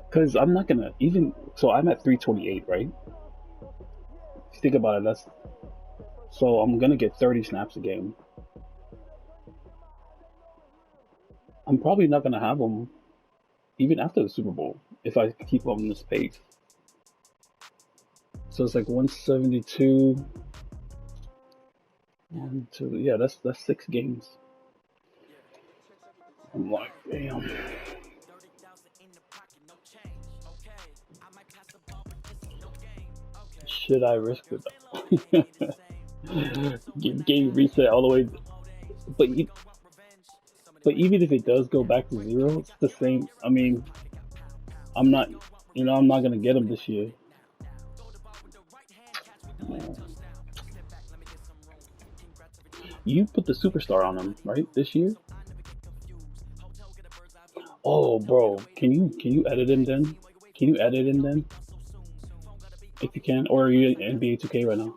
Because I'm not gonna even. So I'm at 328, right? If you think about it, that's so I'm gonna get 30 snaps a game. I'm probably not gonna have them even after the Super Bowl if I keep on this pace. So it's like 172. One, two, yeah, that's 6 games. I'm like, damn. Should I risk it? Game reset all the way, but but even if it does go back to zero, it's the same. I mean, I'm not, I'm not gonna get him this year. Man. You put the superstar on him, right? This year? Oh, bro, can you edit him then? Can you edit him then, if you can? Or are you in NBA 2K right now?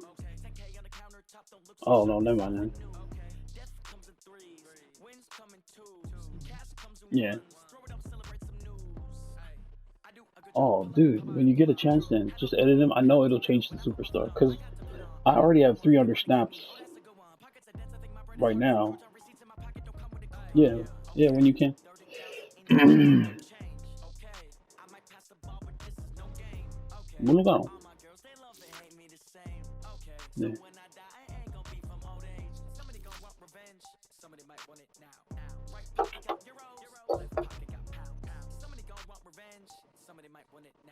Oh no, never mind then. Yeah. Oh, dude, when you get a chance, then just edit him. I know it'll change the superstar because I already have 300 snaps right now. Yeah, yeah, when you can. Bueno, claro. Yeah.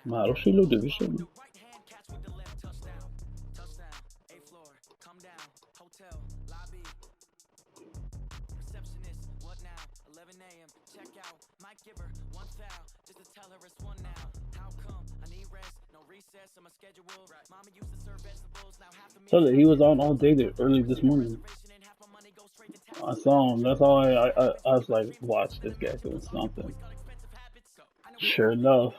Claro, sí lo debe ser. So that he was on all day there early this morning. I saw him. That's all I was like, watch this guy doing something. Sure enough,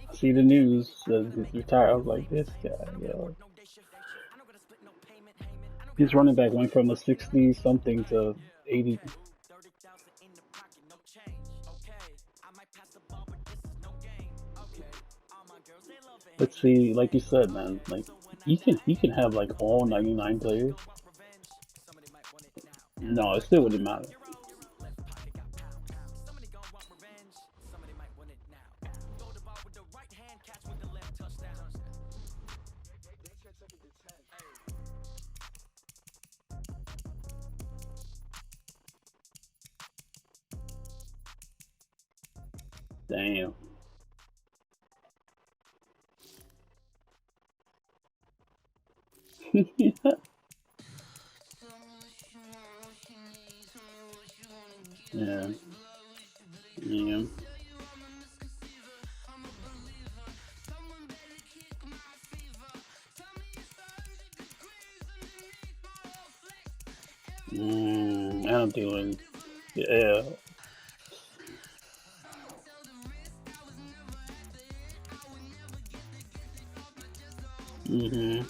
I see the news says he's retired. I was like, this guy, yo. His running back went from a 60 something to 80. But see, like you said, man, like you can have like all 99 players. No, it still wouldn't matter. Damn. Yeah. Yeah. Adam Thielen. Yeah. Mhm.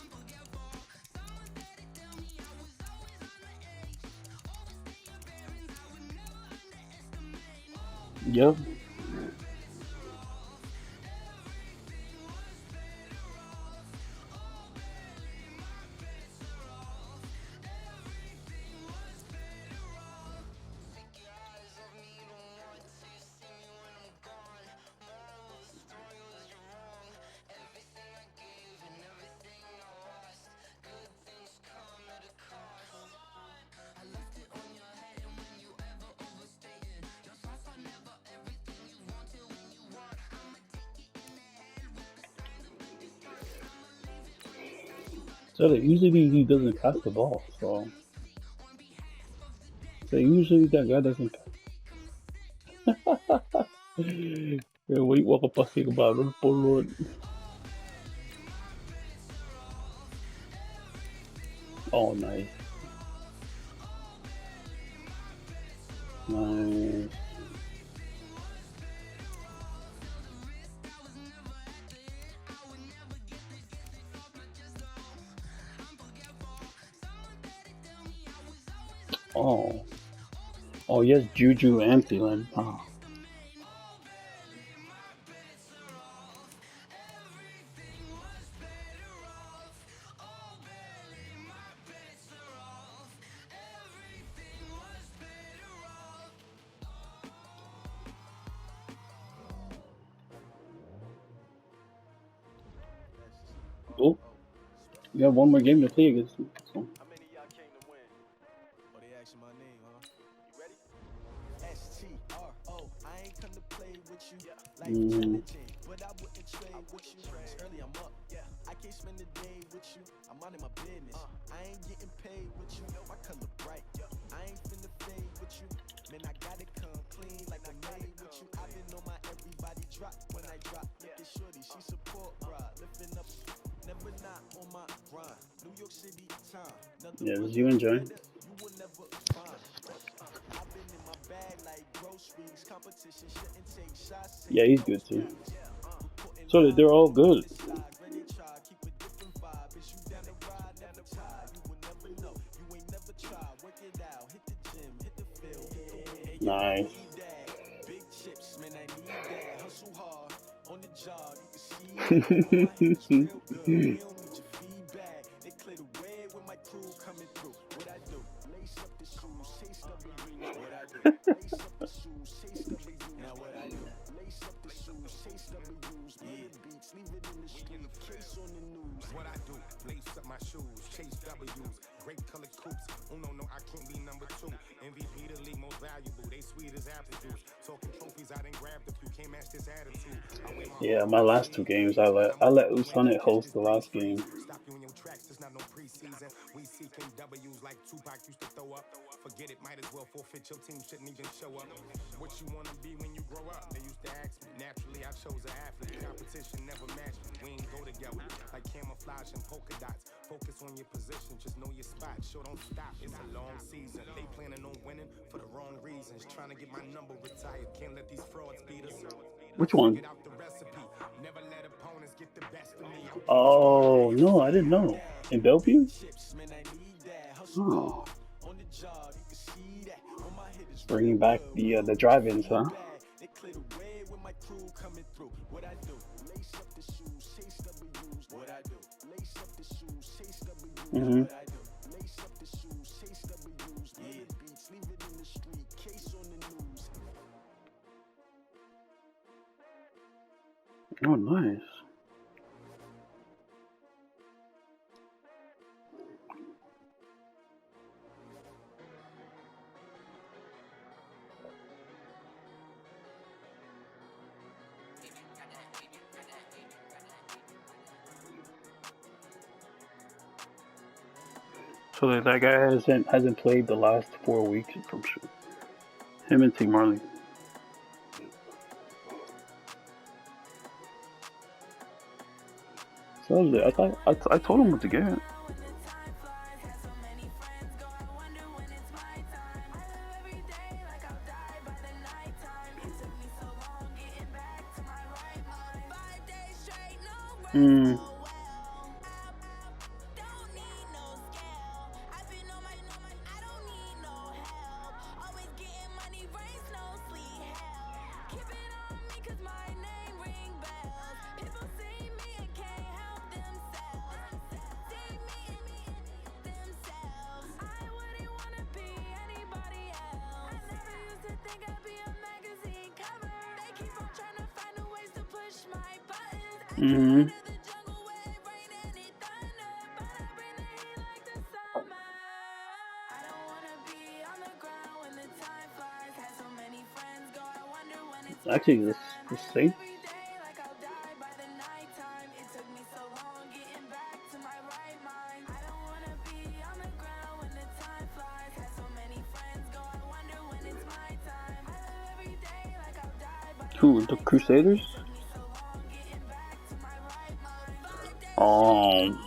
Yep. So that usually he doesn't pass the ball. So usually that guy doesn't. Wait, walk up a about it, por Oh, nice, nice. Oh, oh yes, Juju and Thielen. Oh, You have one more game to play against them. So. Mm. Yeah, did you enjoy? Yeah, he's good too. So they're all good. Nice. What I do, lace up my shoes, chase W's, great color coops. Oh no, I can't be number 2. MVP the league most valuable, they sweet as apple juice. Talking trophies, I didn't grab the few, can't match this attitude. Yeah, my last 2 games, I let Usanet host the last game. Stop you in your tracks, it's not no preseason. We seeking W's like Tupac used to throw up. Forget it, might as well forfeit, your team shouldn't even show up. What you wanna be when you grow up? They used to ask me. Naturally, I chose an athlete. Competition never matched me. We ain't go together like camouflage and polka dots. Focus on your position, just know your spot. Sure, don't stop. It's a long season. They planning on winning for the wrong reasons. Trying to get my number retired. Can't let these frauds beat us. Which one? Get out the recipe. Never let opponents get the best of me. Oh no, I didn't know. In Bellevue? Oh. Bringing back the drive-ins, huh? Mm-hmm. Oh, nice. So that guy hasn't played the last 4 weeks from sure. Him and T Marley. So I told him what to get. Mm. Mm-hmm. Actually, this safe. Who, the Crusaders? Um,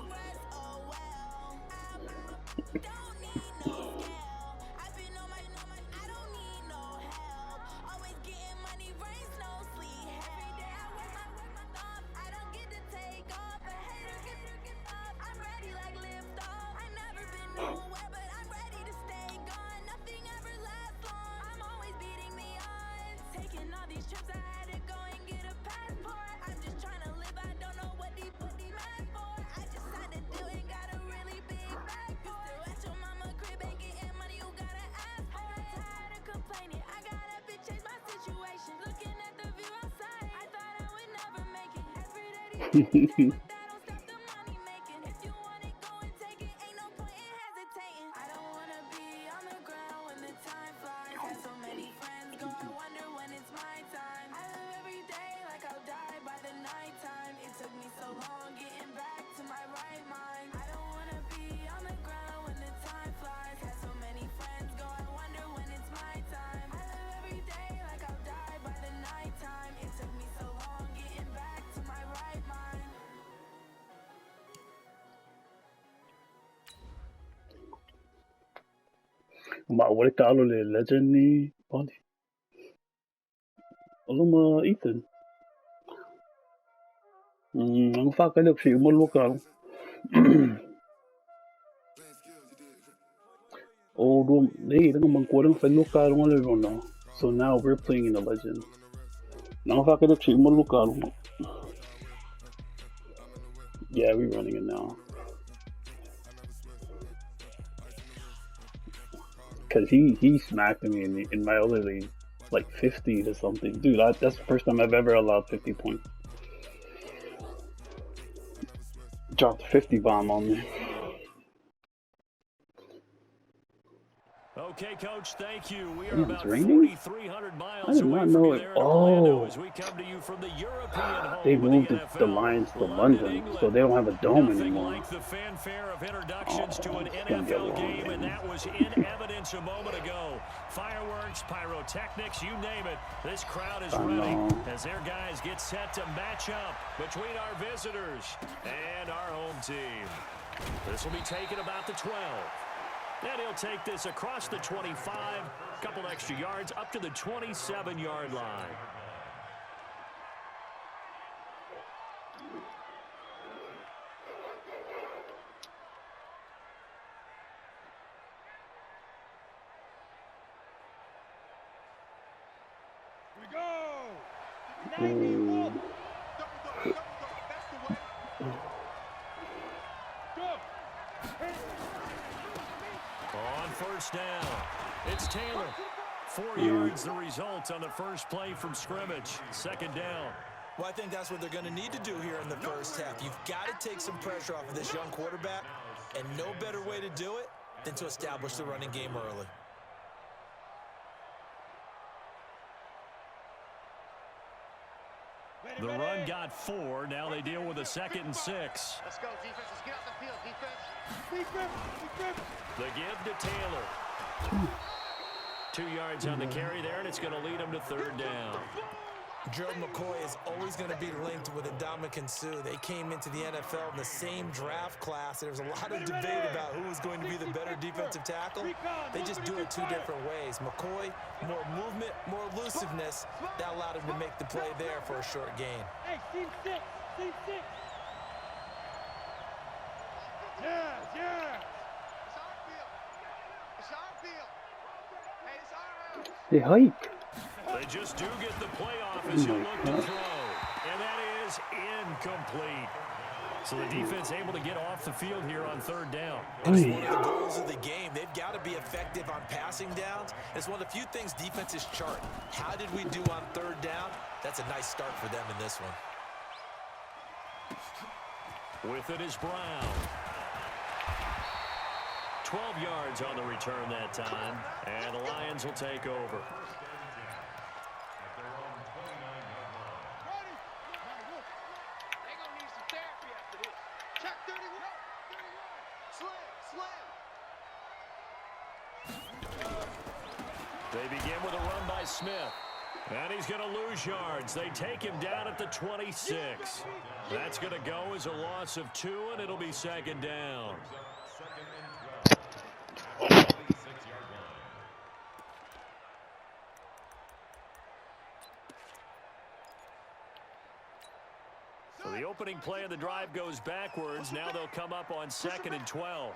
Ma vuole calo le leggende? Allora, Ethan. Non fa quello che io lo calo. Oh, hey, they're going to fa local on now. So now we're playing in the legends. Now if I could achieve more local. Yeah, we're running it now. Cause he smacked me in my other league, like 50 to something. Dude, that's the first time I've ever allowed 50 points. Dropped a 50 bomb on me. Okay, Coach, thank you. We are Damn, about it's raining? 4,300 I miles did away not from know you it. there in Orlando Oh, as we come to you from the European they home of the moved the NFL, Lions to London, London, so England. they don't have a dome Nothing anymore. like the fanfare of introductions to Oh, an it's gonna be a NFL long game, and game. that was in evidence a moment ago. Fireworks, pyrotechnics, you name it. This crowd is ready as their guys get set to match up between our visitors and our home team. This will be taken about the 12. And he'll take this across the 25, a couple extra yards up to the 27-yard line. We go! On first down, it's Taylor. 4 yards the result on the first play from scrimmage. Second down. Well, I think that's what they're going to need to do here in the first half. You've got to take some pressure off of this young quarterback, and no better way to do it than to establish the running game early. The run got 4. Now they deal with a 2nd and 6. Let's go, defense. Let's get out the field, defense. The give to Taylor. 2 yards on the carry there, and it's going to lead him to third down. Gerald McCoy is always going to be linked with Ndamukong Suh. They came into the NFL in the same draft class. There's a lot of debate about who was going to be the better defensive tackle. They just do it 2 different ways. McCoy, more movement, more elusiveness. That allowed him to make the play there for a short gain. Hey, team 6. Team 6. Yeah. It's our field. Hey, it's our house. They hike. They just do get the playoff as you look to throw. And that is incomplete. So the defense able to get off the field here on third down. It's one of the goals of the game. They've got to be effective on passing downs. It's one of the few things defenses chart. How did we do on third down? That's a nice start for them in this one. With it is Brown. 12 yards on the return that time. And the Lions will take over. They begin with a run by Smith. And he's going to lose yards. They take him down at the 26. That's going to go as a loss of 2, and it'll be second down. So the opening play of the drive goes backwards. Now they'll come up on 2nd and 12.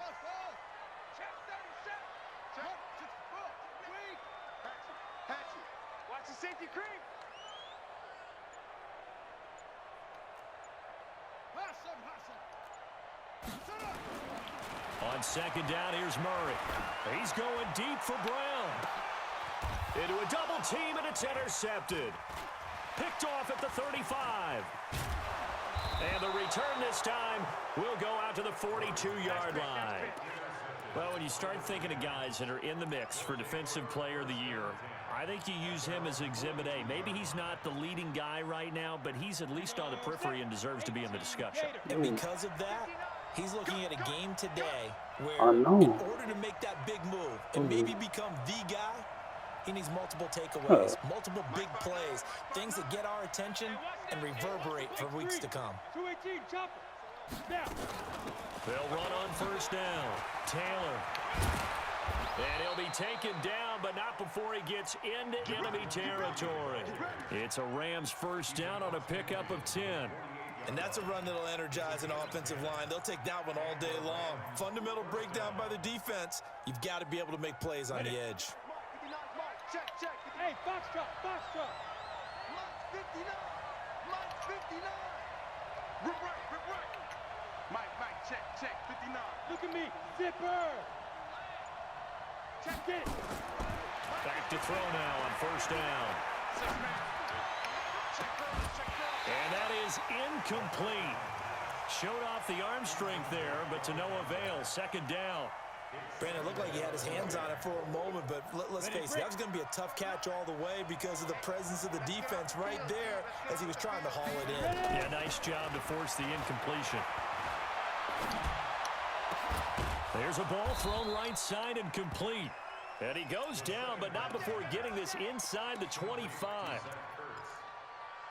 Watch the safety creep. On second down, here's Murray. He's going deep for Brown. Into a double team, and it's intercepted. Picked off at the 35. And the return this time will go out to the 42-yard line. Well, when you start thinking of guys that are in the mix for Defensive Player of the Year, I think you use him as Exhibit A. Maybe he's not the leading guy right now, but he's at least on the periphery and deserves to be in the discussion. And because of that, he's looking at a game today where in order to make that big move and maybe become the guy, he needs multiple takeaways, multiple big plays, things that get our attention and reverberate for weeks to come. 218, chopper. Now. They'll run on first down. Taylor. And he'll be taken down, but not before he gets into enemy territory. It's a Rams first down on a pickup of 10. And that's a run that'll energize an offensive line. They'll take that one all day long. Fundamental breakdown by the defense. You've got to be able to make plays on the edge. Check, check. Hey, Foxtrot, Foxtrot. Mark 59. Mark 59. Rip right. Mike, check, 59. Look at me, zipper. Check it. Back to throw now on first down. And that is incomplete. Showed off the arm strength there, but to no avail. Second down. Brandon, it looked like he had his hands on it for a moment, but let's face it, that was going to be a tough catch all the way because of the presence of the defense right there as he was trying to haul it in. Yeah, nice job to force the incompletion. There's a ball thrown right side and complete. And he goes down, but not before getting this inside the 25.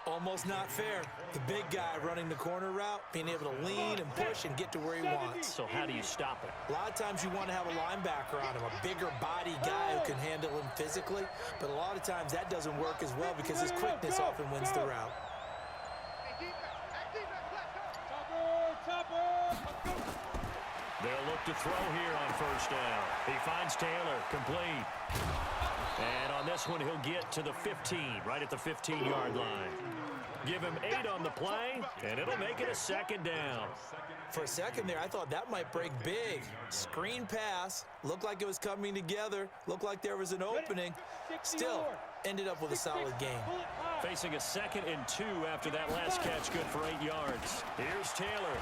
Almost not fair. The big guy running the corner route, being able to lean and push and get to where he wants. So how do you stop it? A lot of times you want to have a linebacker on him, a bigger body guy who can handle him physically, but a lot of times that doesn't work as well because his quickness often wins the route. They'll look to throw here on first down. He finds Taylor, complete. And on this one, he'll get to the 15, right at the 15-yard line. Give him 8 on the play, and it'll make it a second down. For a second there, I thought that might break big. Screen pass, looked like it was coming together, looked like there was an opening. Still, ended up with a solid game. Facing a 2nd and 2 after that last catch, good for 8 yards. Here's Taylor.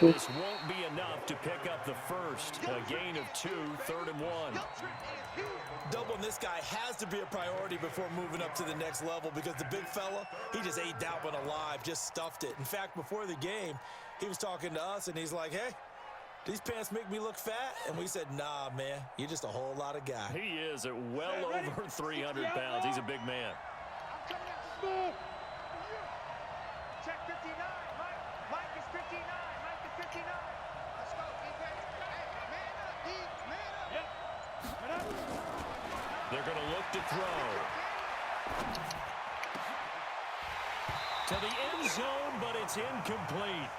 And this won't be enough to pick up the first. A gain of 2, 3rd and 1. Doubling this guy has to be a priority before moving up to the next level because the big fella, he just ate that one alive, just stuffed it. In fact, before the game, he was talking to us, and he's like, hey, these pants make me look fat? And we said, nah, man, you're just a whole lot of guy. He is at well over 300 pounds. He's a big man. Check 59. Mike is 59. Mike is 59. Let's go, defense. Hey, man up, D. Man up. They're going to look to throw. To the end zone, but it's incomplete.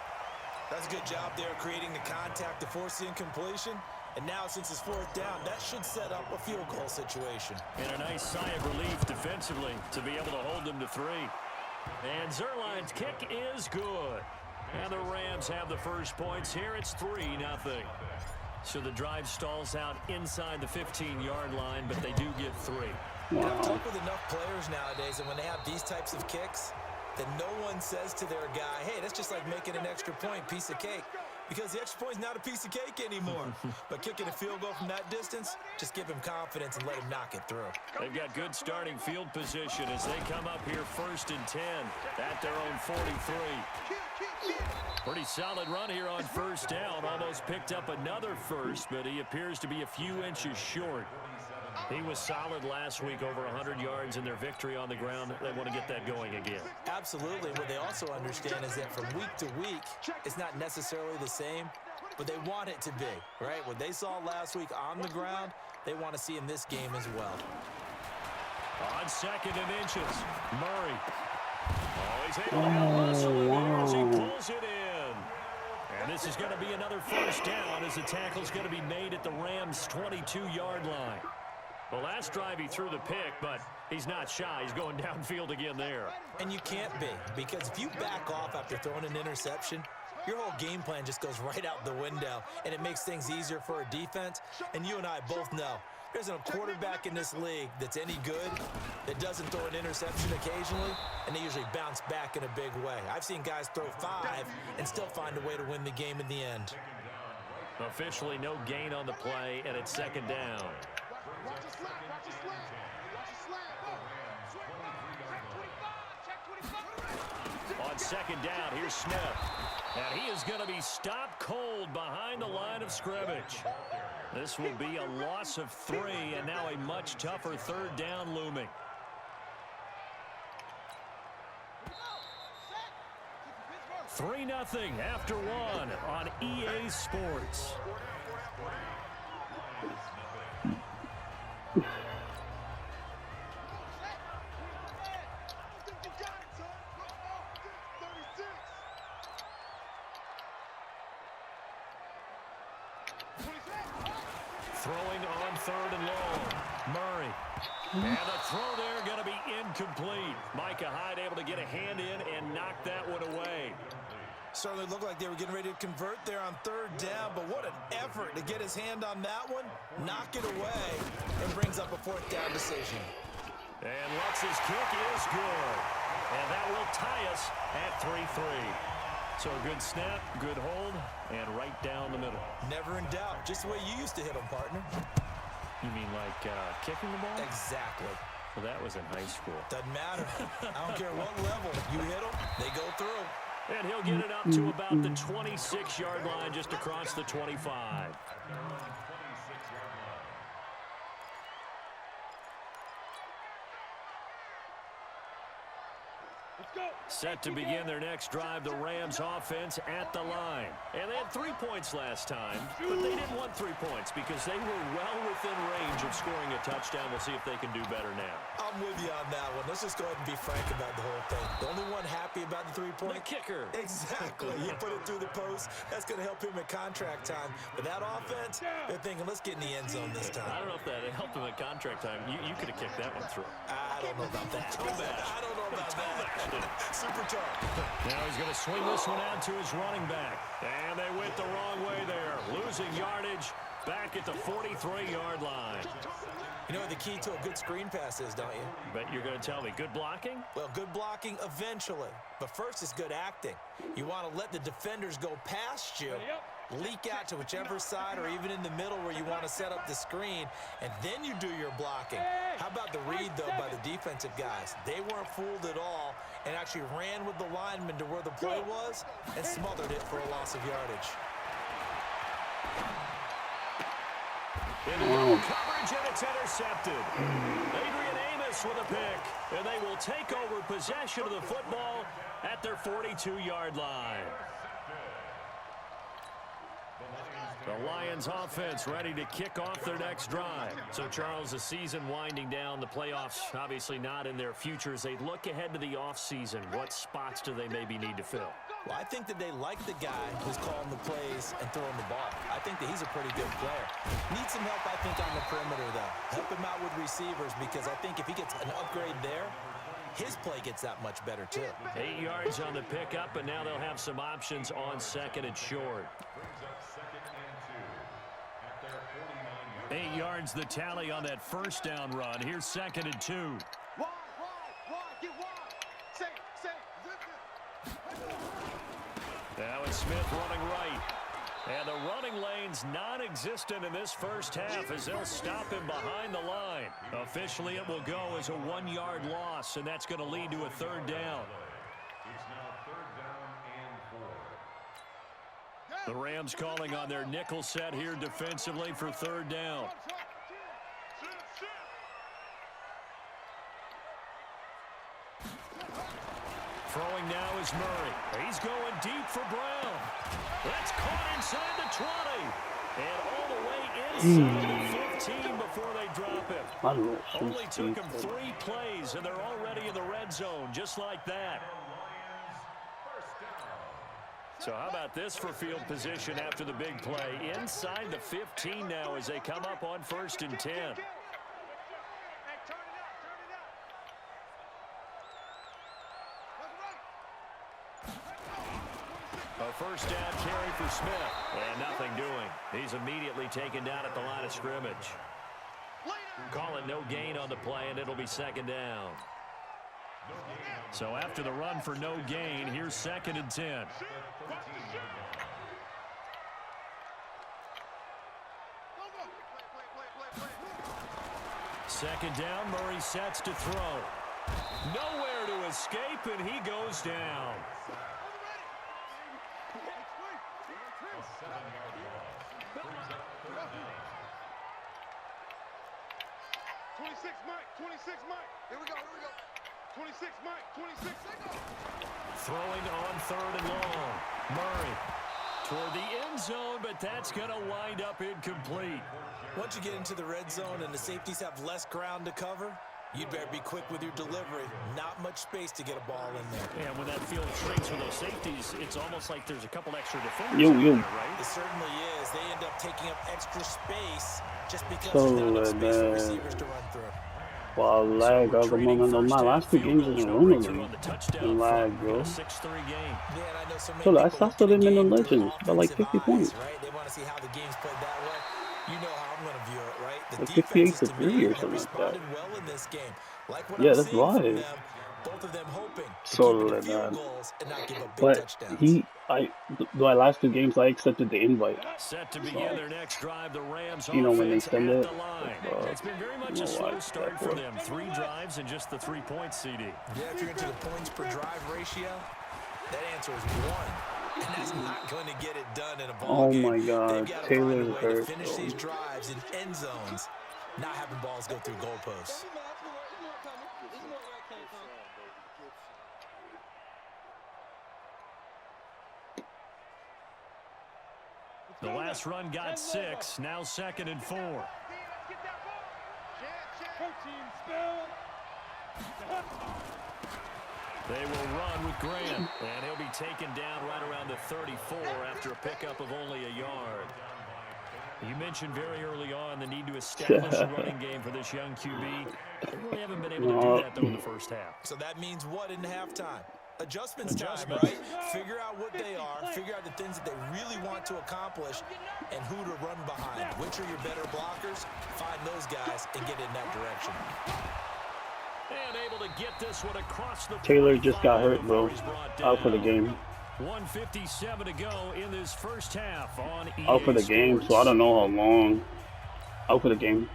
That's a good job there creating the contact to force the incompletion. And now, since it's 4th down, that should set up a field goal situation. And a nice sigh of relief defensively to be able to hold them to 3. And Zerline's kick is good. And the Rams have the first points here. It's 3-0. So the drive stalls out inside the 15-yard line, but they do get 3. Wow. I've talked with enough players nowadays, and when they have these types of kicks, then no one says to their guy, hey, that's just like making an extra point, piece of cake. Because the extra point's not a piece of cake anymore. But kicking a field goal from that distance, just give him confidence and let him knock it through. They've got good starting field position as they come up here 1st and 10 at their own 43. Pretty solid run here on first down. Almost picked up another first, but he appears to be a few inches short. He was solid last week, over 100 yards in their victory on the ground. They want to get that going again. Absolutely. What they also understand is that from week to week, it's not necessarily the same, but they want it to be, right? What they saw last week on the ground, they want to see in this game as well. On 2nd and inches, Murray. Oh, he's able to muscle it there as he pulls it in. And this is going to be another first down as the tackle's going to be made at the Rams' 22-yard line. The last drive he threw the pick, but he's not shy. He's going downfield again there. And you can't be, because if you back off after throwing an interception, your whole game plan just goes right out the window, and it makes things easier for a defense. And you and I both know there's a quarterback in this league that's any good that doesn't throw an interception occasionally, and they usually bounce back in a big way. I've seen guys throw 5 and still find a way to win the game in the end. Officially no gain on the play, and it's 2nd down. Watch your slap, watch your slap. Watch your slap. On 2nd down, here's Smith. And he is going to be stopped cold behind the line of scrimmage. This will be a loss of 3, and now a much tougher 3rd down looming. $3-0 after 1 on EA Sports. Throwing on 3rd and long. Murray. And the throw there going to be incomplete. Micah Hyde able to get a hand in and knock that one away. Certainly looked like they were getting ready to convert there on 3rd down, but what an effort to get his hand on that one, knock it away, and brings up a 4th down decision. And Lutz's kick is good. And that will tie us at 3-3. So a good snap, good hold, and right down the middle. Never in doubt. Just the way you used to hit them, partner. You mean like kicking the ball? Exactly. Well, that was in high school. Doesn't matter. I don't care what level. You hit them, they go through. And he'll get it up to about the 26-yard line, just across the 25. Set to begin their next drive, the Rams offense at the line. And they had 3 points last time, but they didn't want 3 points because they were well within range of scoring a touchdown. We'll see if they can do better now. I'm with you on that one. Let's just go ahead and be frank about the whole thing. The only one happy about the 3-point? The kicker. Exactly. You put it through the post. That's going to help him at contract time. But that offense, they're thinking, let's get in the end zone this time. I don't know if that helped him at contract time. You could have kicked that one through. I don't know about that. I don't know about that. Super tough. Now he's going to swing this one out to his running back. And they went the wrong way there. Losing yardage back at the 43-yard line. You know what the key to a good screen pass is, don't you? Bet you're going to tell me. Good blocking? Well, good blocking eventually. But first is good acting. You want to let the defenders go past you, leak out to whichever side or even in the middle where you want to set up the screen, and then you do your blocking. How about the read, though, by the defensive guys? They weren't fooled at all and actually ran with the lineman to where the play was and smothered it for a loss of yardage. In double coverage, and it's intercepted. Adrian Amos with a pick, and they will take over possession of the football at their 42-yard line. The Lions offense ready to kick off their next drive. So, Charles, the season winding down, the playoffs obviously not in their future. As they look ahead to the offseason, what spots do they maybe need to fill? Well, I think that they like the guy who's calling the plays and throwing the ball. I think that he's a pretty good player. Needs some help, I think, on the perimeter, though. Help him out with receivers because I think if he gets an upgrade there, his play gets that much better, too. 8 yards on the pickup, and now they'll have some options on 2nd and short. 8 yards the tally on that 1st down run. Here's 2nd and 2. Wide, get wide. Safe. Now it's Smith running right. And the running lane's non-existent in this first half as they'll stop him behind the line. Officially, it will go as a 1-yard loss, and that's going to lead to a 3rd down. The Rams calling on their nickel set here defensively for 3rd down. Throwing now is Murray. He's going deep for Brown. That's caught inside the 20. And all the way inside the 15 before they drop him. Only took him 3 plays, and they're already in the red zone, just like that. So how about this for field position after the big play? Inside the 15 now as they come up on 1st and 10. A 1st down carry for Smith. And nothing doing. He's immediately taken down at the line of scrimmage. Call it no gain on the play, and it'll be 2nd down. So after the run for no gain, here's 2nd and 10. Second down, Murray sets to throw. Nowhere to escape, and he goes down. Here we go. 26, Mike. 26. Throwing on 3rd and long. Murray toward the end zone, but that's going to wind up incomplete. Once you get into the red zone and the safeties have less ground to cover, You better be quick with your delivery. Not much space to get a ball in there. And when that field shrinks for those safeties, it's almost like there's a couple extra defenders Yo, out yo. there, right? It certainly is. They end up taking up extra space just because So, there's not enough space for receivers to run through. Wow, lag. So Algo momento. My last two games in a row in lag, bro. 6-3 game. Man, I know so many So I people saw them in the game through Legends by like 50 offensive points. eyes, right? They want to see how the game's played that way. You know how I'm going to view it, right? The Like defenses 58 to to 3 me or have something like that. responded well in this game. Like what Yeah, I'm that's seeing from live. them, both of them hoping to So keep it to that field goals and not give up big But touchdowns. my last two games, I accepted the invite. Set to begin their next drive, the Rams You know, when they offense send at it, the line. It's been very much a I don't know slow why start that's for for. them. 3 drives and just the 3 points, CD. Yeah, if you're into the points per drive ratio, that answer is 1. And that's not going to get it done in a ball Oh game. my God, They've got to Taylor's find a way to hurt. finish these drives in end zones, not having balls go through goalposts. The last run got 6, now 2nd and 4. They will run with Grant, and he'll be taken down right around the 34 after a pickup of only a yard. You mentioned very early on the need to establish a running game for this young QB. They really haven't been able to do that, though, in the first half. So that means what in halftime? Adjustments time, right? Figure out what they are, figure out the things that they really want to accomplish, and who to run behind. Which are your better blockers? Find those guys and get in that direction. And able to get this one across the Taylor just got hurt, bro. Out for the game. 1:57 to go in this first half on EA Out for the game, so I don't know how long. Out for the game.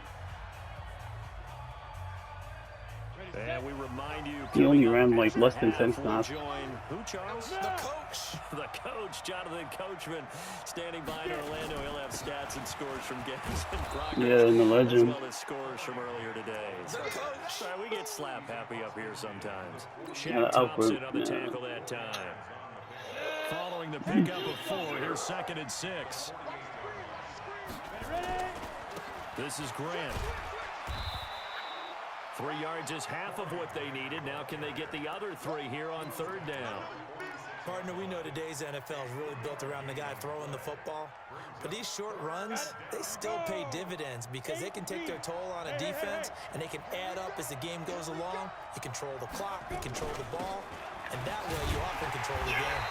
And we remind you, He only ran like less than 10 snaps. snaps. Who, Charles? The coach. The coach, Jonathan Coachman, standing by in Orlando. He'll have stats and scores from games and progress. Yeah, in the Legend. As well as scores from earlier today. The coach. We get slap happy up here sometimes. Yeah, Shaq Thompson Alfred, on the yeah. tackle that time. Following the pickup of 4, here's 2nd and 6. This is Grant. 3 yards is half of what they needed. Now can they get the other 3 here on 3rd down? Partner, we know today's NFL is really built around the guy throwing the football. But these short runs, they still pay dividends because they can take their toll on a defense and they can add up as the game goes along. You control the clock, you control the ball, and that way you often control the game.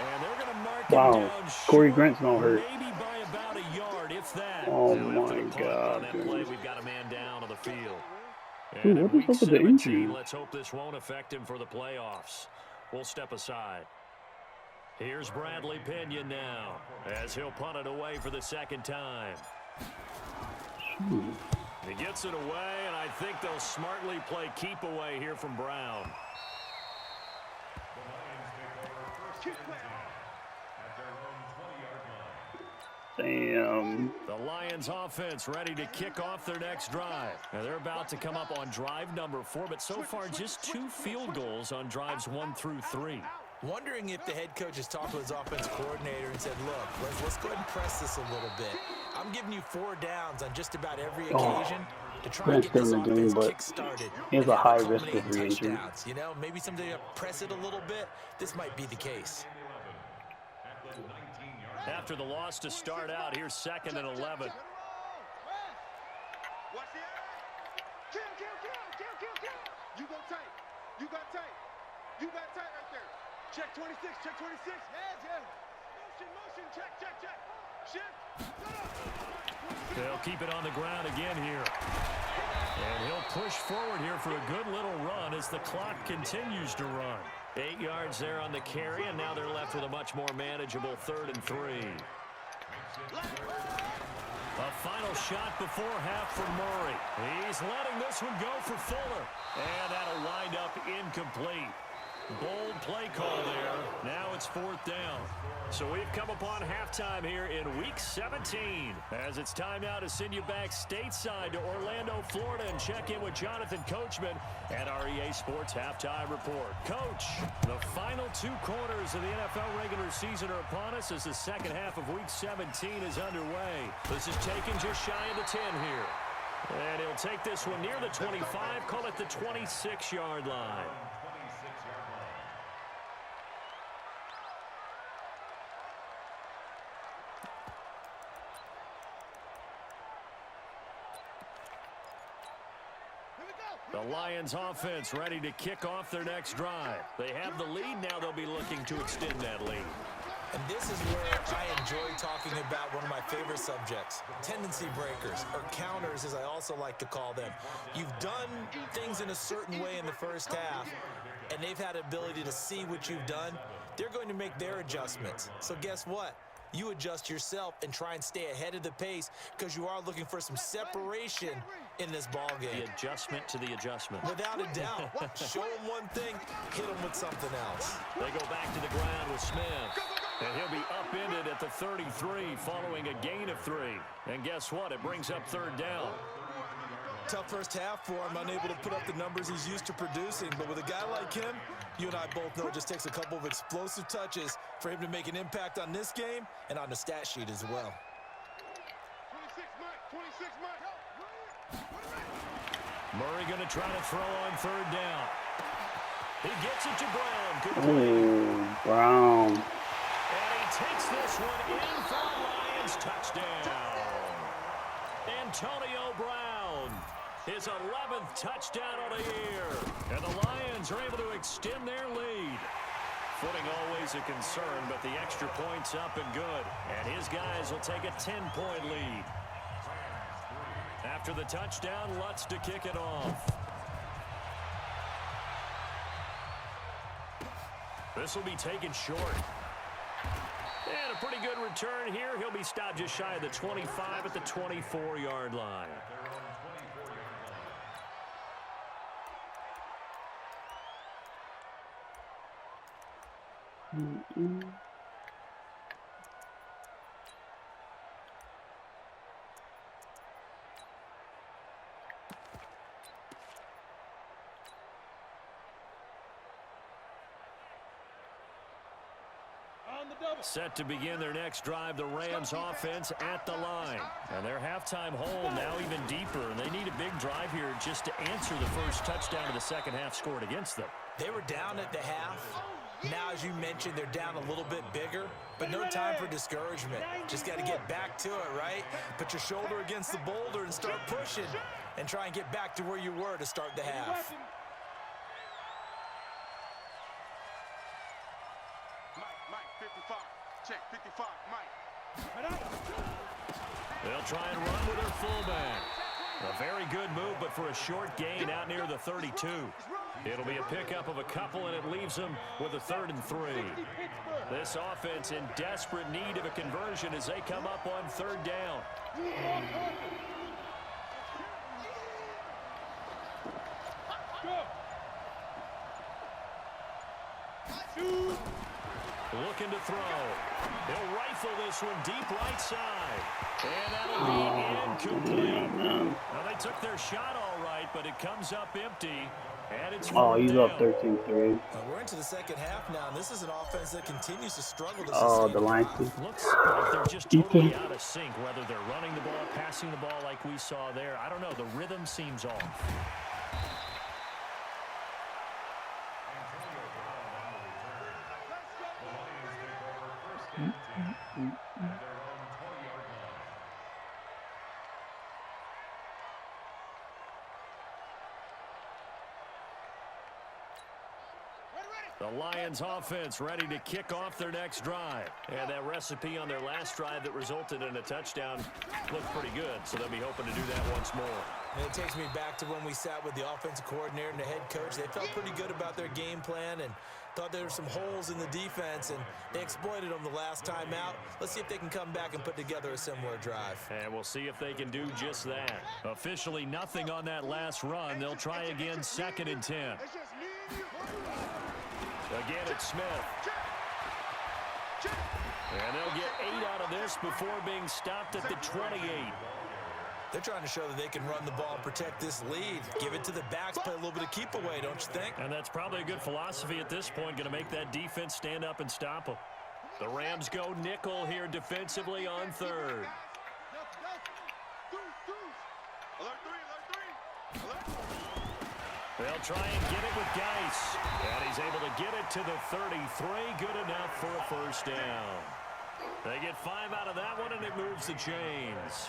And they're going to mark Wow, him down Corey short, Grant's not hurt. maybe by about a yard, if that. Oh Now, after my the punt God, on that dude. play, we've got a man down on the field. Dude, And what in is up with week the 17, injury? let's hope this won't affect him for the playoffs. We'll step aside. Here's Bradley Pinion now, as he'll punt it away for the 2nd time. He gets it away, and I think they'll smartly play keep away here from Brown. Damn. The Lions offense ready to kick off their next drive. Now they're about to come up on drive number 4, but so far just 2 field goals on drives 1 through 3. Wondering if the head coach has talked to his offensive coordinator and said, look, let's go ahead and press this a little bit. I'm giving you 4 downs on just about every occasion to try and Grant's get this still in the game, offense but kick-started. he has and a have high it risk culminate of in re-injury. touchdowns. You know, maybe someday you press it a little bit. This might be the case. After the loss to start out, here's 2nd and 11. Watch the kill. You go tight. You got tight. You got tight right there. Check 26. Check 26. Yeah. Motion. Check. Shift. They'll keep it on the ground again here. And he'll push forward here for a good little run as the clock continues to run. 8 yards there on the carry, and now they're left with a much more manageable 3rd and 3. A final shot before half from Murray. He's letting this one go for Fuller. And that'll wind up incomplete. Bold play call there. Now it's 4th down. So we've come upon halftime here in Week 17. As it's time now to send you back stateside to Orlando, Florida, and check in with Jonathan Coachman at our EA Sports Halftime Report. Coach, the final 2 quarters of the NFL regular season are upon us as the second half of Week 17 is underway. This is taken just shy of the 10 here. And he'll take this one near the 25, call it the 26-yard line. The Lions offense ready to kick off their next drive. They have the lead. Now they'll be looking to extend that lead. And this is where I enjoy talking about one of my favorite subjects, tendency breakers, or counters as I also like to call them. You've done things in a certain way in the first half, and they've had the ability to see what you've done. They're going to make their adjustments. So guess what? You adjust yourself and try and stay ahead of the pace because you are looking for some separation in this ball game. The adjustment to the adjustment. Without a doubt. Show them one thing, hit them with something else. They go back to the ground with Smith. And he'll be upended at the 33 following a gain of 3. And guess what? It brings up third down. Tough first half for him, unable to put up the numbers he's used to producing. But with a guy like him, you and I both know it just takes a couple of explosive touches for him to make an impact on this game and on the stat sheet as well. 26 Mike. Murray going to try to throw on third down. He gets it to Brown. Oh, Brown. And he takes this one in for a Lions touchdown. Antonio Brown, his 11th touchdown on the year. And the Lions are able to extend their lead. Footing always a concern, but the extra point's up and good. And his guys will take a 10-point lead. After the touchdown, Lutz to kick it off. This will be taken short. And a pretty good return here. He'll be stopped just shy of the 25 at the 24-yard line. Set to begin their next drive, the Rams offense at the line. And their halftime hole now even deeper, and they need a big drive here just to answer the first touchdown of the second half scored against them. They were down at the half. Now, as you mentioned, they're down a little bit bigger, but no time for discouragement. Just got to get back to it, right? Put your shoulder against the boulder and start pushing and try and get back to where you were to start the half. Mike, 55. Check, 55, Mike. They'll try and run with their fullback. A very good move, but for a short gain out near the 32. It'll be a pickup of a couple, and it leaves them with a 3rd and 3. This offense in desperate need of a conversion as they come up on third down. Looking to throw. He'll rifle this one deep right side. And that'll be incomplete. Now, they took their shot all right, but it comes up empty. And it's he's up 13-3. We're into the second half now, and this is an offense that continues to struggle to sustain. The line. Looks like they're just totally out of sync, whether they're running the ball, passing the ball like we saw there. I don't know. The rhythm seems off. The Lions offense ready to kick off their next drive. And that recipe on their last drive that resulted in a touchdown looked pretty good, so they'll be hoping to do that once more. And it takes me back to when we sat with the offensive coordinator and the head coach. They felt pretty good about their game plan and thought there were some holes in the defense, and they exploited them the last time out. Let's see if they can come back and put together a similar drive. And we'll see if they can do just that. Officially nothing on that last run. They'll try again, 2nd and 10. Again, it's Smith. And they'll get 8 out of this before being stopped at the 28. They're trying to show that they can run the ball and protect this lead. Give it to the backs, play a little bit of keep away, don't you think? And that's probably a good philosophy at this point, going to make that defense stand up and stop them. The Rams go nickel here defensively on third. Alert 3. They'll try and get it with Geis. And he's able to get it to the 33. Good enough for a first down. They get 5 out of that one, and it moves the chains.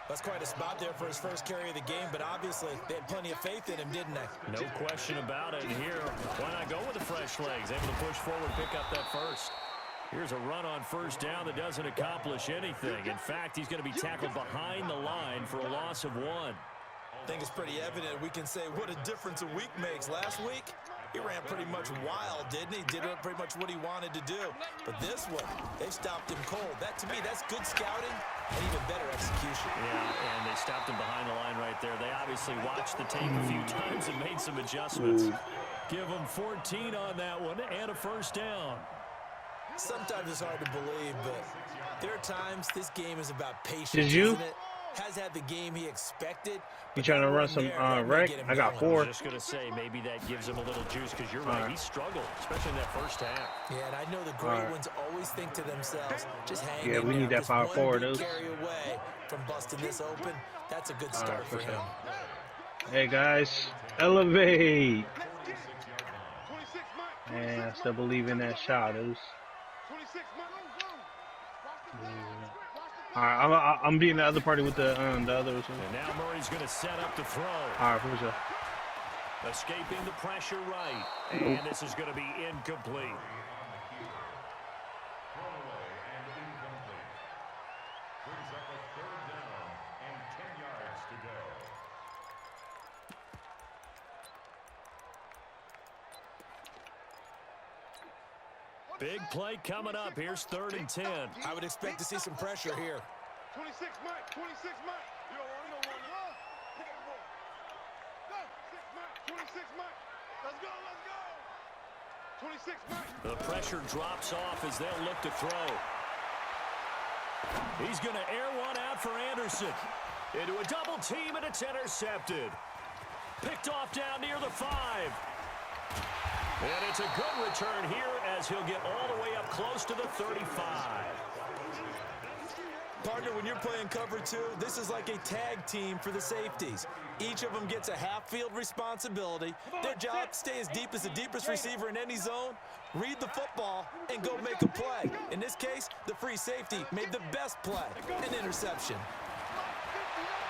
That's quite a spot there for his first carry of the game, but obviously they had plenty of faith in him, didn't they? No question about it. And here, why not go with the fresh legs? Able to push forward, pick up that first. Here's a run on first down that doesn't accomplish anything. In fact, he's going to be tackled behind the line for a loss of 1. I think it's pretty evident. We can say what a difference a week makes. Last week, he ran pretty much wild, didn't he? Did pretty much what he wanted to do. But this one, they stopped him cold. That, to me, that's good scouting and even better execution. Yeah, and they stopped him behind the line right there. They obviously watched the tape a few times and made some adjustments. Give him 14 on that one and a first down. Sometimes it's hard to believe, but there are times this game is about patience, Did you? isn't it? Has had the game he expected. You trying to run some wreck? I got 4. I was just going to say, maybe that gives him a little juice because you're right. He struggled, especially in that first half. Yeah, and I know the great ones always think to themselves, just hang in Yeah, we there. need that Just power one forward. big carry away from busting this open. That's a good start for him. Hey, guys. Elevate. Man, I still believe in that shot. It was... All right, I'm being the other party with the others. And now Murray's going to set up to throw. All right, for sure. Escaping the pressure right. And this is going to be incomplete. Big play coming up. Here's 3rd and 10. I would expect to see some pressure here. 26 Mike, 26 Mike. You don't want to. Pick up the ball. Go. 26 Mike. Let's go, let's go. 26 Mike. The pressure drops off as they'll look to throw. He's going to air one out for Anderson. Into a double team, and it's intercepted. Picked off down near the 5. And it's a good return here as he'll get all the way up close to the 35. Partner, when you're playing cover 2, this is like a tag team for the safeties. Each of them gets a half-field responsibility. Their job, stay as deep as the deepest receiver in any zone, read the football, and go make a play. In this case, the free safety made the best play, an interception.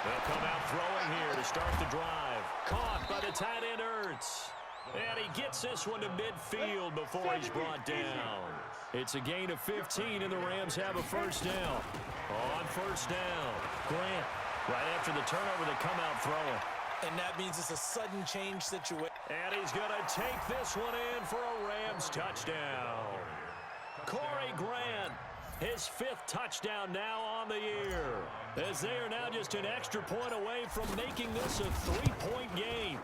They'll come out throwing here to start the drive. Caught by the tight end Ertz. And he gets this one to midfield before he's brought down. It's a gain of 15, and the Rams have a first down. On first down, Grant, right after the turnover, they come out throwing. And that means it's a sudden change situation. And he's going to take this one in for a Rams touchdown. Corey Grant, his 5th touchdown now on the year. As they are now just an extra point away from making this a 3-point game.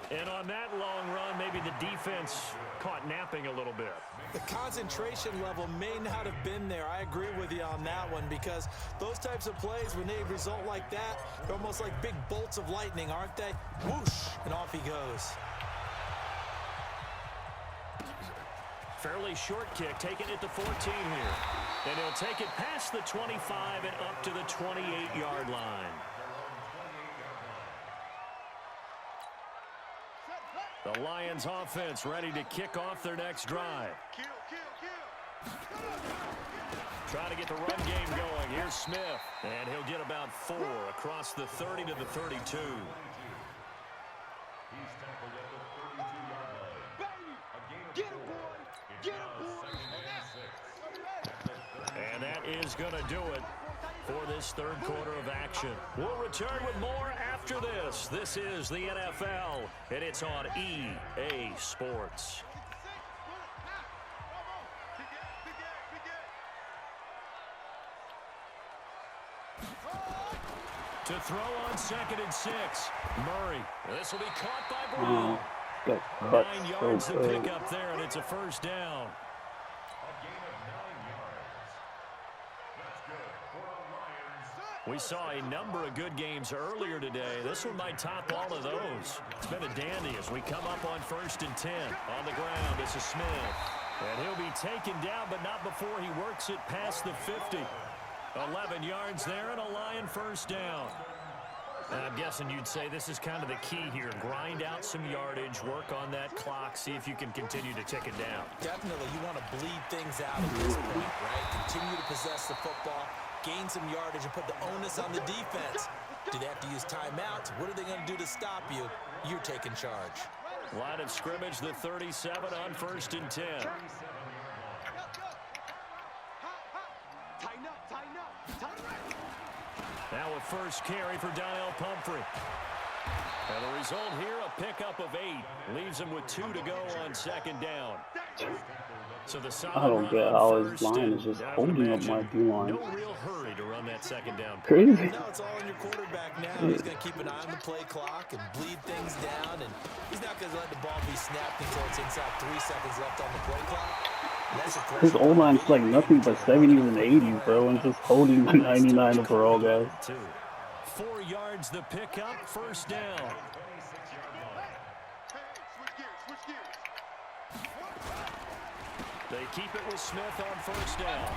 And on that long run, maybe the defense caught napping a little bit. The concentration level may not have been there. I agree with you on that one because those types of plays, when they result like that, they're almost like big bolts of lightning, aren't they? Whoosh, and off he goes. Fairly short kick, taking it to 14 here. And he'll take it past the 25 and up to the 28-yard line. The Lions offense ready to kick off their next drive. Trying to get the run game going. Here's Smith. And he'll get about 4 across the 30 to the 32. And that is going to do it for this 3rd quarter of action. We'll return with more after this. This is the NFL, and it's on EA Sports. To throw on 2nd and 6, Murray. This will be caught by Brown. 9 yards to pick up there, and it's a first down. We saw a number of good games earlier today. This one might top all of those. It's been a dandy as we come up on 1st and 10. On the ground, this is Smith. And he'll be taken down, but not before he works it past the 50. 11 yards there and a Lion first down. I'm guessing you'd say this is kind of the key here. Grind out some yardage, work on that clock, see if you can continue to tick it down. Definitely, you want to bleed things out at this point, right? Continue to possess the football, gain some yardage, and put the onus on the defense. Do they have to use timeouts? What are they going to do to stop you? You're taking charge. Line of scrimmage, the 37 on 1st and 10. Now a first carry for Donnell Pumphrey. And the result here, a pickup of 8. Leaves him with 2 to go on 2nd down. So the I don't get how his line is just holding up my D-line. No real hurry to run that 2nd down. Crazy. No, it's all on your quarterback now. He's going to keep an eye on the play clock and bleed things down. And he's not going to let the ball be snapped until it's inside 3 seconds left on the play clock. His O-line's like nothing but 70s and 80s, bro, and just holding the 99 overall, guys. 4 yards the pickup, 1st down. They keep it with Smith on 1st down.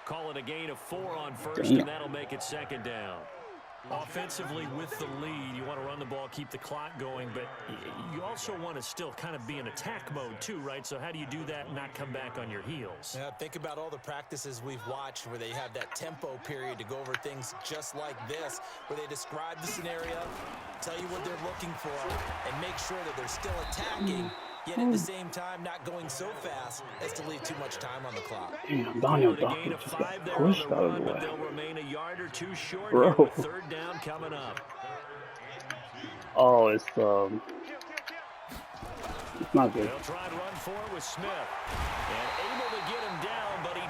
Call it a gain of 4 on 1st, and that'll make it 2nd down. Offensively with the lead, you want to run the ball, keep the clock going, but you also want to still kind of be in attack mode too, right? So how do you do that and not come back on your heels? Yeah, think about all the practices we've watched where they have that tempo period to go over things just like this, where they describe the scenario, tell you what they're looking for, and make sure that they're still attacking, yet at the same time not going so fast as to leave too much time on the clock. Damn, Daniel Doctor just got pushed out of the way. They'll remain a yard or 2 short. Bro. Here with 3rd down coming up. Oh, it's not good. They'll try and run for it with Smith. And able to get him down, but he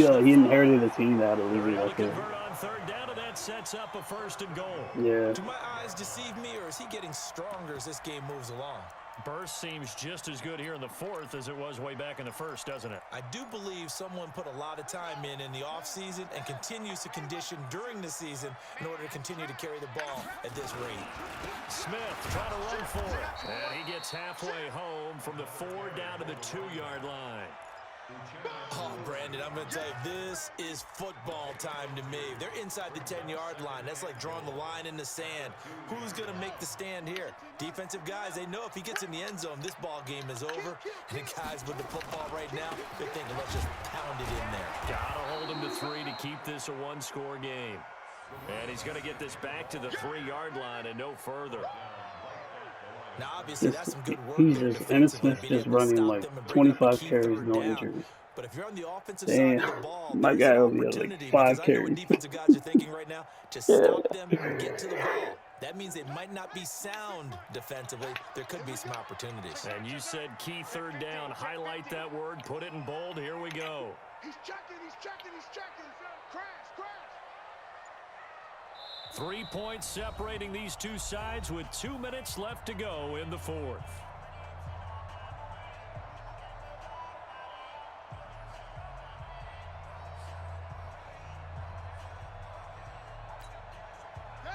does. He inherited a team that had a lead up there. Convert on 3rd down, and that sets up a 1st and goal. Yeah. Do my eyes deceive me, or is he getting stronger as this game moves along? Burst seems just as good here in the 4th as it was way back in the 1st, doesn't it? I do believe someone put a lot of time in the offseason and continues to condition during the season in order to continue to carry the ball at this rate. Smith trying to run for it. And he gets halfway home from the 4 down to the 2-yard line. Oh, Brandon, I'm going to tell you, this is football time to me. They're inside the 10-yard line. That's like drawing the line in the sand. Who's going to make the stand here? Defensive guys, they know if he gets in the end zone, this ball game is over. And the guys with the football right now, they're thinking, let's just pound it in there. Gotta hold him to 3 to keep this a 1-score game. And he's going to get this back to the 3-yard line and no further. Now, obviously, that's some good work. He's just, Ennis Smith just running like 25 carries, no injuries. But if you're on the offensive Damn, side of the ball, my guy only has like 5 carries. Defensive guys are thinking right now, just stop them, get to the ball. That means they might not be sound defensively. There could be some opportunities. And you said key 3rd down. Highlight that word, put it in bold. Here we go. He's checking, he's checking, he's checking. Crash, crash. 3 points separating these two sides with 2 minutes left to go in the 4th.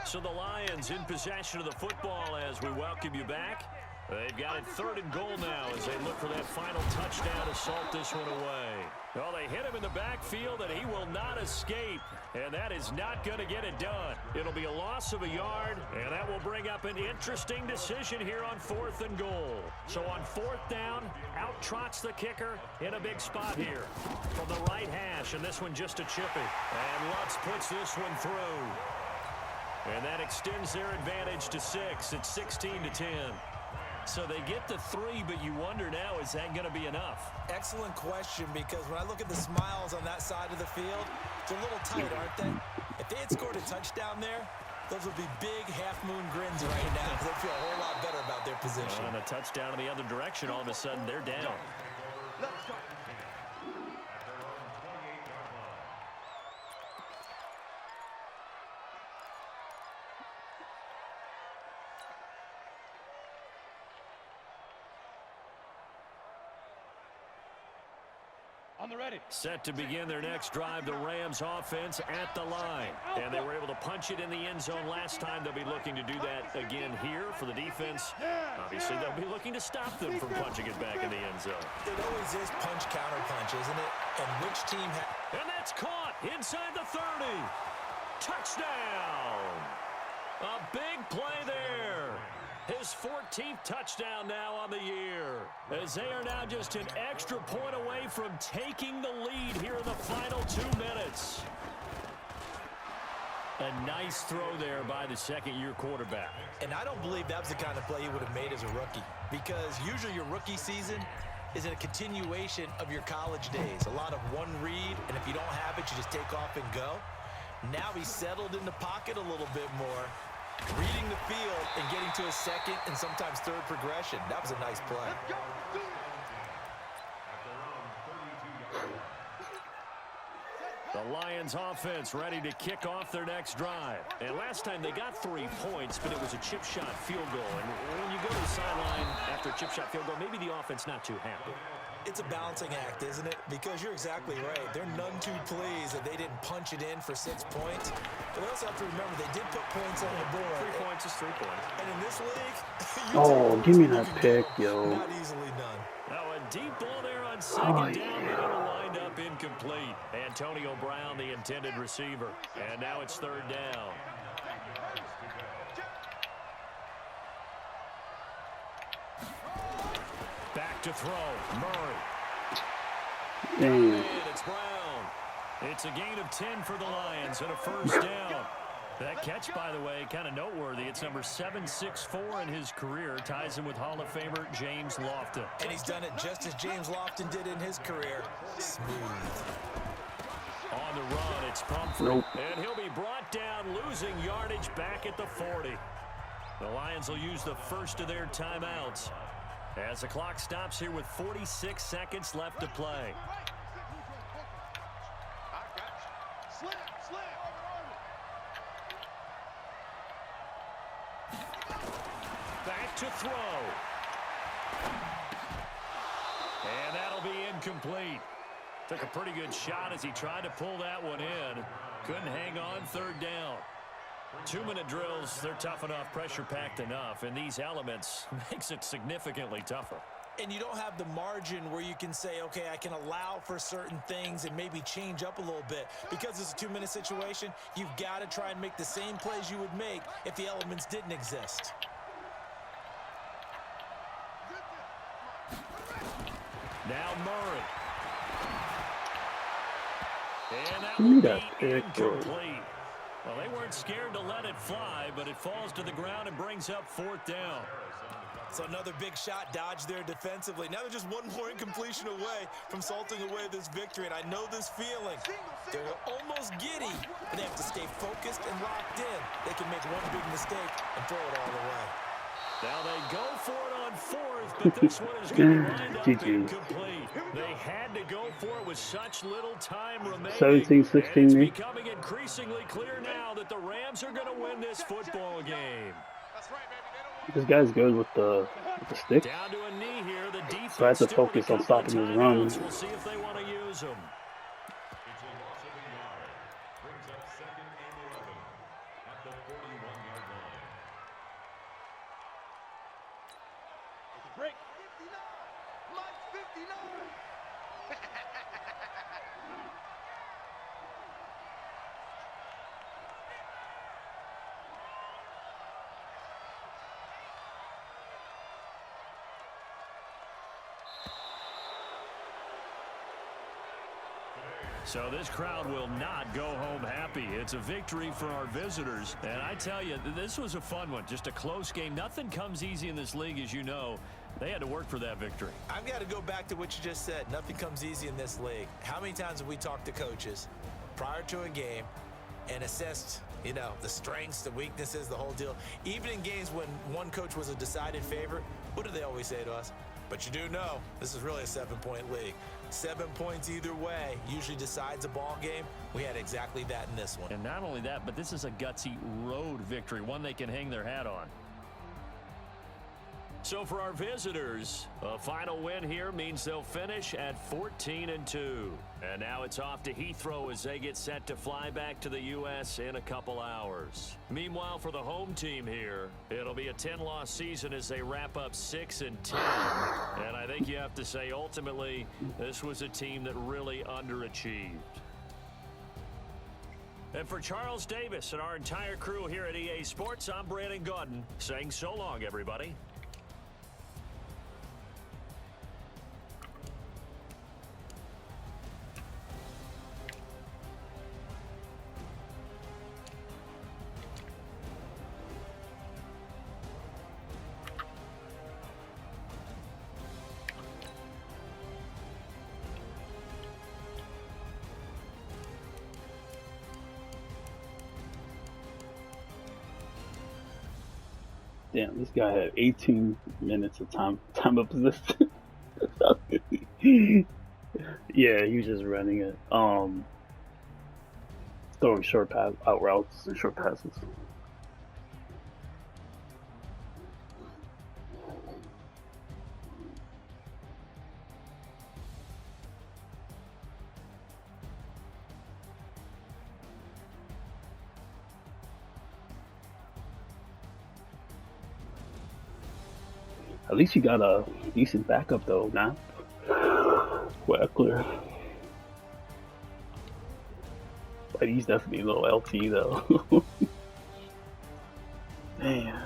So the Lions in possession of the football as we welcome you back. They've got it 3rd and goal now as they look for that final touchdown to salt this one away. Well, they hit him in the backfield, and he will not escape. And that is not going to get it done. It'll be a loss of a yard, and that will bring up an interesting decision here on 4th and goal. So on 4th down, out trots the kicker in a big spot here. From the right hash, and this one just a chippy. And Lutz puts this one through. And that extends their advantage to 6. It's 16-10. So they get the 3, but you wonder now, is that going to be enough? Excellent question, because when I look at the smiles on that side of the field, it's a little tight, aren't they? If they had scored a touchdown there, those would be big half-moon grins right now, because they feel a whole lot better about their position. And a touchdown in the other direction, all of a sudden they're down. Let's go. On the ready. Set to begin their next drive, the Rams offense at the line. And they were able to punch it in the end zone last time. They'll be looking to do that again here for the defense. Obviously, they'll be looking to stop them from punching it back in the end zone. It always is punch-counter-punch, isn't it? And which team And that's caught inside the 30. Touchdown! A big play there. His 14th touchdown now on the year, as they are now just an extra point away from taking the lead here in the final 2 minutes. A nice throw there by the second-year quarterback. And I don't believe that was the kind of play he would have made as a rookie, because usually your rookie season is a continuation of your college days. A lot of one read, and if you don't have it, you just take off and go. Now he's settled in the pocket a little bit more, reading the field and getting to a second and sometimes third progression. That was a nice play. The Lions offense ready to kick off their next drive. And last time they got 3 points, but it was a chip shot field goal. And when you go to the sideline after a chip shot field goal, maybe the offense not too happy. It's a balancing act, isn't it? Because you're exactly right. They're none too pleased that they didn't punch it in for 6 points. But they also have to remember they did put points on the board. 3 points is 3 points. And in this league, Oh, give me that pick, yo. not easily done. Now a deep ball there on second down, but it'll wind up incomplete. Antonio Brown, the intended receiver. And now it's third down. Back to throw. Murray. Dang. And it's Brown. It's a gain of 10 for the Lions and a first down. That catch, by the way, kind of noteworthy. It's number 764 in his career. Ties him with Hall of Famer James Lofton. And he's done it just as James Lofton did in his career. Smooth. On the run, it's Pumphrey. Nope. And he'll be brought down, losing yardage back at the 40. The Lions will use the first of their timeouts as the clock stops here with 46 seconds left to play. Back to throw. And that'll be incomplete. Took a pretty good shot as he tried to pull that one in. Couldn't hang on third down. 2-minute drills, they're tough enough, pressure-packed enough, and these elements makes it significantly tougher. And you don't have the margin where you can say, okay, I can allow for certain things and maybe change up a little bit. Because it's a 2-minute situation, you've got to try and make the same plays you would make if the elements didn't exist. Now Murray. And that Give me will that be pick, bro. incomplete. Well, they weren't scared to let it fly, but it falls to the ground and brings up fourth down. So another big shot dodged there defensively. Now they're just one more incompletion away from salting away this victory, and I know this feeling. They're almost giddy, but they have to stay focused and locked in. They can make one big mistake and throw it all away. Now they go for it on fourth, but this one is going to wind up GG. incomplete. They had to go for it with such little time remaining. 17-16 And it's me. becoming increasingly clear now that the Rams are going to win this football game. This guy's good with the stick. Down to a knee here. The defense So I have to still focus with a on couple stopping of his run. timeouts. We'll see if they want to use them. Break. 59. Mike 59. So this crowd will not go home happy. It's a victory for our visitors. And I tell you, this was a fun one. Just a close game. Nothing comes easy in this league, as you know. They had to work for that victory. I've got to go back to what you just said. Nothing comes easy in this league. How many times have we talked to coaches prior to a game and assessed, you know, the strengths, the weaknesses, the whole deal? Even in games when one coach was a decided favorite, what do they always say to us? But you do know this is really a 7-point league. 7 points either way usually decides a ball game. We had exactly that in this one. And not only that, but this is a gutsy road victory, one they can hang their hat on. So for our visitors, a final win here means they'll finish at 14-2. And now it's off to Heathrow as they get set to fly back to the U.S. in a couple hours. Meanwhile, for the home team here, it'll be a 10-loss season as they wrap up 6-10. And I think you have to say, ultimately, this was a team that really underachieved. And for Charles Davis and our entire crew here at EA Sports, I'm Brandon Gaudin saying so long, everybody. Damn, this guy had 18 minutes of time of possession. Yeah, he was just running it. Throwing short pass out routes and short passes. At least you got a decent backup though, now. Weckler. But he's definitely a little LT though. Damn.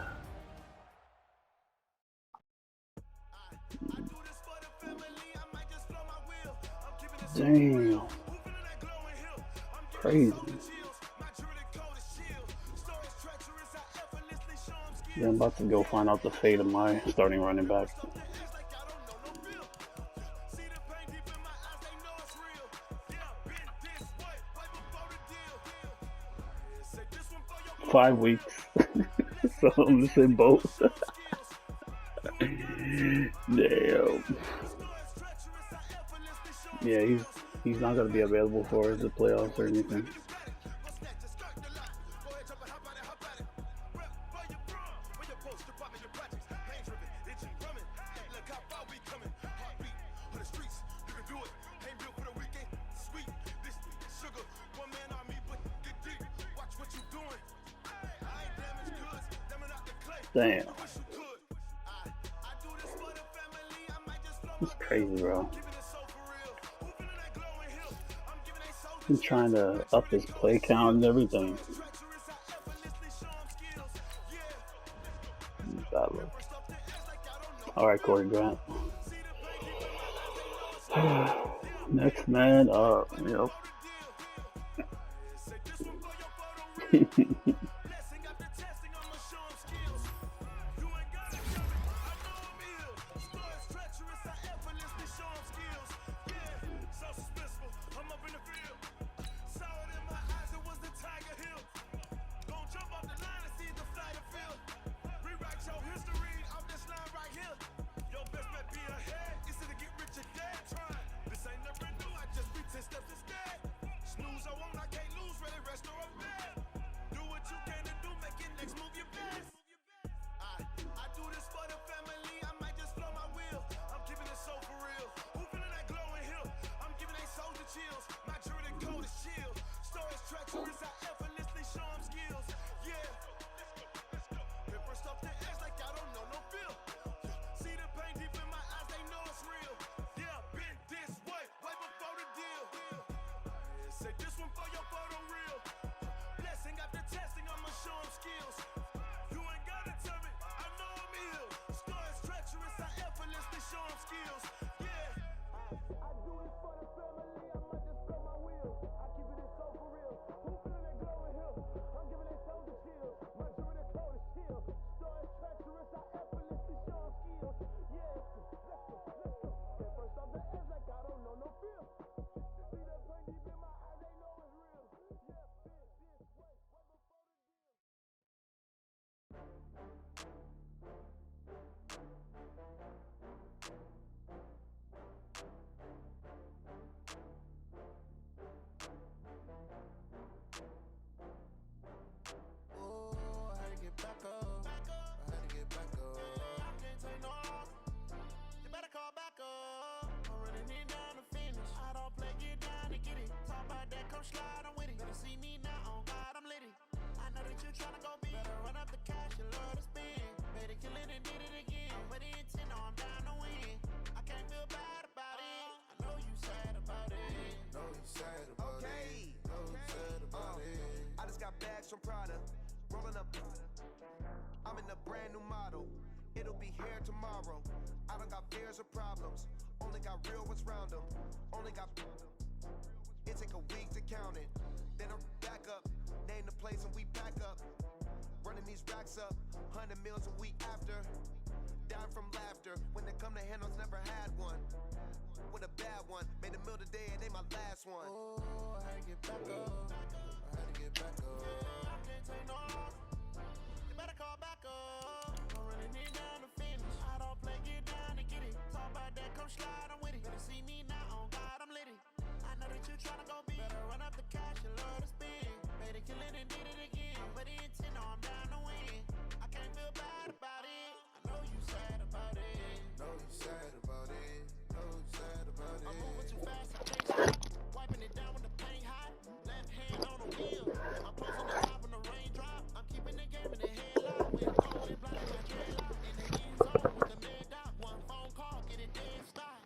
Damn. Crazy. Yeah, I'm about to go find out the fate of my starting running back. "5 weeks." So I'm missing both. Damn. Yeah, he's not gonna be available for the playoffs or anything. Damn. It's crazy, bro. He's trying to up his play count and everything. Alright, Corey Grant. Next man up. Yep. Sad about it. I'm in a brand new model. It'll be here tomorrow. I don't got fears or problems. Only got real ones round them. Only got. It take a week to count it. Then I'm back up. Name the place and we pack up. Running these racks up. 100 meals a week after. Dying from laughter. When they come to handles, never had one. With a bad one. Made a meal today and they my last one. Oh, I had to get back up. I had to get back up. I can't take no off. You better call back up. I'm running it down to finish. I don't play, get down and get it. Talk about that, come slide, I'm with it. Better see me now, on God, I'm lit it. I know that you tryna go big. Better run up the cash and love to spend. Made a killing and did it again. But the intent, no, I'm down to win. I can't feel bad about it. I know you sad about it. Know you sad about it. Know you sad about it. I'm moving too fast, I can't stop. Wiping it down when the paint hot. Left hand on the wheel. I'm closing the top when the raindrop. I'm keeping the game in the headlock. With cold and blind, my dreadlock. In the end zone with the mid dot. One phone call, get it dead stop.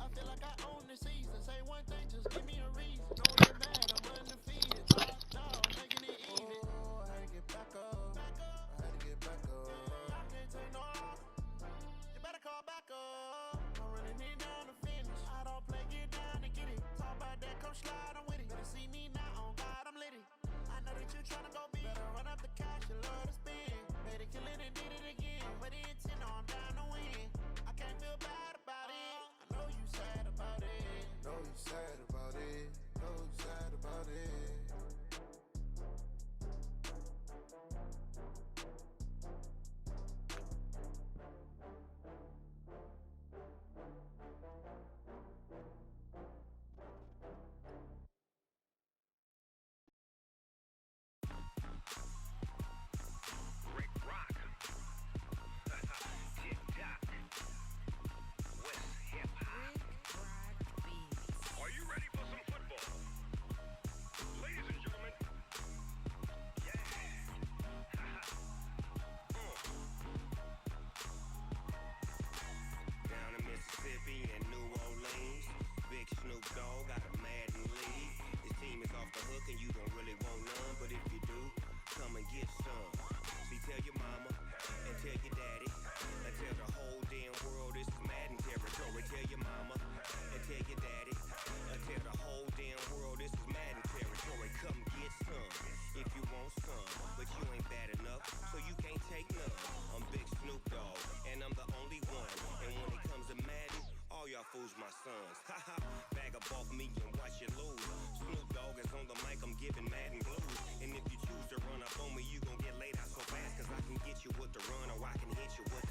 I feel like I own the season. Say one thing, just give me a reason. Don't get mad, I'm undefeated. Top dog, making it even. Oh, I had to get back up. I had to get back up. I can't take no off. You better call back up. I'm running it down to finish. I don't play, get down and get it. Talk about that, come slide, I'm with it. Better see me now, on God, I'm lit it. I know that you tryna go big. Better run up the cash and love to spend. Made a killing and did it again. But the intent, no, I'm down to win. I can't feel bad about it. I know you sad about it. Know you sad about it. Know you sad about it. Rick Rock. Tick tock. West hip hop. Are you ready for some football? Ladies and gentlemen. Yeah. Down in Mississippi and New Orleans, Big Snoop Dogg got a Madden league. His team is off the hook and you don't really want none, but if you do, come and get some. See, tell your mama and tell your daddy and tell the whole damn world this is Madden territory. Tell your mama and tell your daddy and tell the whole damn world this is Madden territory. Come get some if you want some, but you ain't bad enough, so you can't take none. I'm Big Snoop Dogg and I'm the only one. And when it comes to Madden, all y'all fools my sons. Haha, bag up off me and watch you lose. Snoop Dogg is on the mic, I'm giving Madden blues. And if you choose to run up on me, you gon' get laid out so fast, cause I can get you with the run or I can hit you with